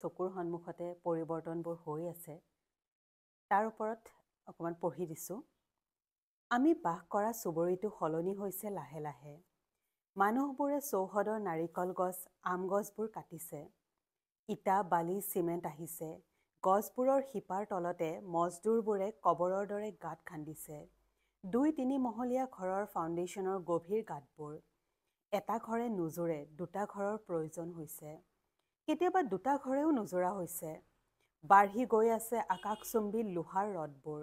চকুৰ সন্মুখতে পৰিৱৰ্তনবোৰ হৈ আছে তাৰ ওপৰত অকণমান পঢ়ি দিছোঁ। আমি বাস কৰা চুবুৰীটো সলনি হৈছে লাহে লাহে। মানুহবোৰে চৌহদৰ নাৰিকল গছ, আম গছবোৰ কাটিছে। ইটা, বালি, চিমেণ্ট আহিছে। গছবোৰৰ শিপাৰ তলতে মজদুৰবোৰে কবৰৰ দৰে গাঁত খান্দিছে। ২-৩ মহলীয়া ঘৰৰ ফাউণ্ডেশ্যনৰ গভীৰ গাঁতবোৰ। এটা ঘৰে নুজুৰে, দুটা ঘৰৰ প্ৰয়োজন হৈছে। কেতিয়াবা দুটা ঘৰেও নুজুৰা হৈছে। বাঢ়ি গৈ আছে আকাশচুম্বী লোহাৰ ৰডবোৰ।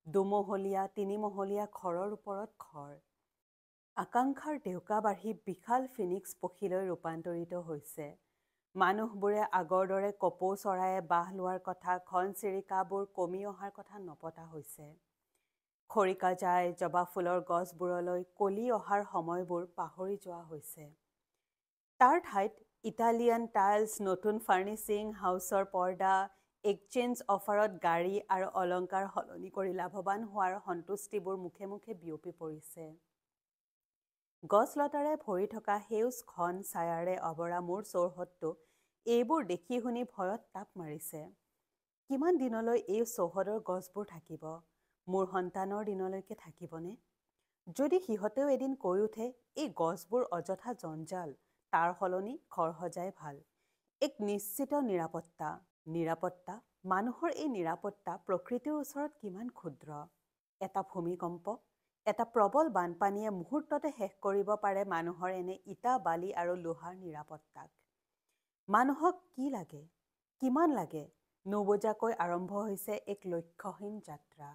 দুমহলীয়া, ৩ মহলীয়া ঘৰৰ ওপৰত ঘৰ। আকাংক্ষাৰ ডেউকা বাঢ়ি বিশাল ফিনিক্স পক্ষীলৈ ৰূপান্তৰিত হৈছে। মানুহবোৰে আগৰ দৰে কপৌ চৰায়ে বাহ লোৱাৰ কথা, ঘনচিৰিকাবোৰ কমি অহাৰ কথা নপতা হৈছে। খৰিকাজাই, জবা ফুলৰ গছবোৰলৈ কলি অহাৰ সময়বোৰ পাহৰি যোৱা হৈছে। তাৰ ঠাইত ইটালিয়ান টাইলছ, নতুন ফাৰ্নিচিং, হাউচৰ পৰ্দা, এক্সচেঞ্জ অফাৰত গাড়ী আৰু অলংকাৰ সলনি কৰি লাভৱান হোৱাৰ সন্তুষ্টিবোৰ মুখে মুখে বিয়পি পৰিছে। গছ-লতাৰে ভৰি থকা সেউজ ঘন ছায়াৰে আৱৰা মোৰ চৌহদটো এইবোৰ দেখি শুনি ভয়ত তাপ মাৰিছে। কিমান দিনলৈ এই চৌহদৰ গছবোৰ থাকিব? মোৰ সন্তানৰ দিনলৈকে থাকিবনে? যদি সিহঁতেও এদিন কৈ উঠে, এই গছবোৰ অযথা জঞ্জাল, তাৰ সলনি ঘৰ সজাই ভাল। এক নিশ্চিত নিৰাপত্তা। নিৰাপত্তা? মানুহৰ এই নিৰাপত্তা প্ৰকৃতিৰ ওচৰত কিমান ক্ষুদ্ৰ। এটা ভূমিকম্প, এটা প্ৰবল বানপানীয়ে মুহূৰ্ততে শেষ কৰিব পাৰে মানুহৰ এনে ইটা, বালি আৰু লোহাৰ নিৰাপত্তাক। মানুহক কি লাগে? কিমান লাগে? নুবুজাকৈ আৰম্ভ হৈছে এক লক্ষ্যহীন যাত্ৰা।